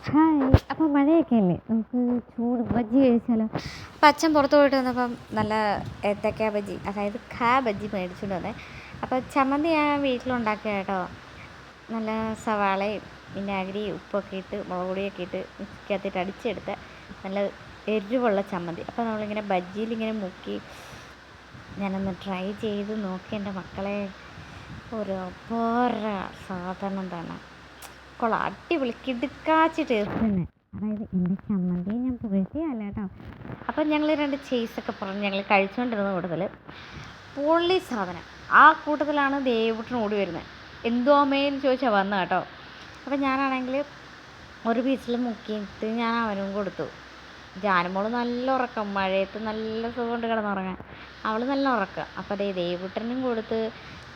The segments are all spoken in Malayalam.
ഹായ്. അപ്പോൾ മഴയൊക്കെ അല്ലേ, നമുക്ക് ചൂട് ബജ്ജി കഴിച്ചാലോ? അപ്പം അച്ഛൻ പുറത്ത് പോയിട്ട് വന്നപ്പം നല്ല ഏത്തക്ക ബജ്ജി, അതായത് ബജ്ജി മേടിച്ചുകൊണ്ട് വന്നേ. അപ്പോൾ ചമ്മന്തി ഞാൻ വീട്ടിലുണ്ടാക്കുക കേട്ടോ. നല്ല സവാളയും വിനാഗിരിയും ഉപ്പൊക്കെ ഇട്ട് മുളക് പൊടിയൊക്കെ ഇട്ട് മിക്സിക്കകത്തിട്ട് അടിച്ചെടുത്ത നല്ല എരിവുള്ള ചമ്മന്തി. അപ്പോൾ നമ്മളിങ്ങനെ ബജ്ജിയിലിങ്ങനെ മുക്കി ഞാനൊന്ന് ട്രൈ ചെയ്ത് നോക്കി എൻ്റെ മക്കളെ. ഒരു അപാര സാധനം തന്നെ, കൊള്ളാം, അടിപൊളി കിടുക്കാച്ചി ടേസ്റ്റ് തന്നെ. അതായത് എൻ്റെ ചമ്മന്തി ഞാൻ പുകഴ്ത്തിയല്ല കേട്ടോ. അപ്പം ഞങ്ങൾ രണ്ട് ചേസൊക്കെ പറഞ്ഞ് ഞങ്ങൾ കഴിച്ചുകൊണ്ടിരുന്ന കൂട്ടത്തിൽ പൊള്ളി സാധനം. ആ കൂട്ടത്തിലാണ് ദേവുട്ടൻ ഓടി വരുന്നത്. എന്തോ അമ്മേന്ന് ചോദിച്ചാൽ വന്നത് കേട്ടോ. അപ്പം ഞാനാണെങ്കിൽ ഒരു പീസിൽ മുക്കിയിട്ട് ഞാൻ അവനും കൊടുത്തു. ജാനുമോൾ നല്ല ഉറക്കം, മഴയത്ത് നല്ല സുഖമുണ്ട് കിടന്നുറങ്ങാൻ, അവൾ നല്ല ഉറക്കം. അപ്പോൾ അതേ ദേവുട്ടനും കൊടുത്ത്.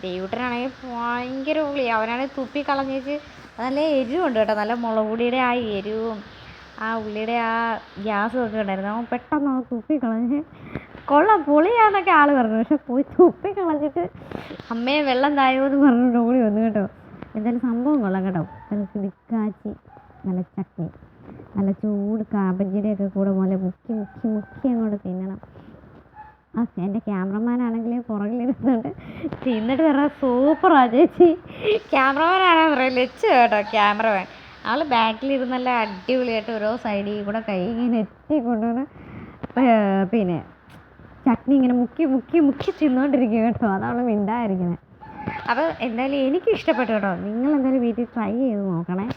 ദേവുട്ടനാണെങ്കിൽ ഭയങ്കര ഉള്ളി, അവനാണെങ്കിൽ തുപ്പി കളഞ്ഞേച്ച്. നല്ല എരിവുണ്ട് കേട്ടോ, നല്ല മുളക് പൊടിയുടെ ആ എരിവും ആ ഉള്ളിയുടെ ആ ഗ്യാസും ഒക്കെ ഉണ്ടായിരുന്നു. അവൻ പെട്ടെന്ന് തുപ്പി കളഞ്ഞ് കൊള്ളാം പൊളിയാന്നൊക്കെ ആൾ പറഞ്ഞു. പക്ഷെ പോയി തുപ്പി കളഞ്ഞിട്ട് അമ്മയെ വെള്ളം തായോ എന്ന് പറഞ്ഞിട്ട് ഓടി വന്നു കേട്ടോ. എന്തായാലും സംഭവം കൊള്ളാം കേട്ടോ. നല്ല കിടുക്കാച്ചി, നല്ല ചട്നി, നല്ല ചൂട് കാബജിയുടെയൊക്കെ കൂടെ പോലെ മുക്കി മുക്കി മുക്കി അങ്ങോട്ട് തിന്നണം. ആ എൻ്റെ ക്യാമറമാനാണെങ്കിൽ പുറകിലിരുന്നുണ്ട് തിന്നിട്ട് പറഞ്ഞാൽ സൂപ്പറാ ചേച്ചി. ക്യാമറമാനാണെന്ന് പറയാം, ലച്ച് കേട്ടോ ക്യാമറമാൻ. ആൾ ബാക്കിലിരുന്നല്ല അടിപൊളിയായിട്ട് ഓരോ സൈഡിൽ കൂടെ കൈ ഇങ്ങനെ എത്തിക്കൊണ്ടുവന്ന് പിന്നെ ചട്നി ഇങ്ങനെ മുക്കി മുക്കി മുക്കി തിന്നുകൊണ്ടിരിക്കുക കേട്ടോ. അതാണ് മിണ്ടായിരിക്കുന്നത്. അപ്പോൾ എന്തായാലും എനിക്ക് ഇഷ്ടപ്പെട്ടു കേട്ടോ. നിങ്ങളെന്തായാലും വീട്ടിൽ ട്രൈ ചെയ്ത് നോക്കണേ.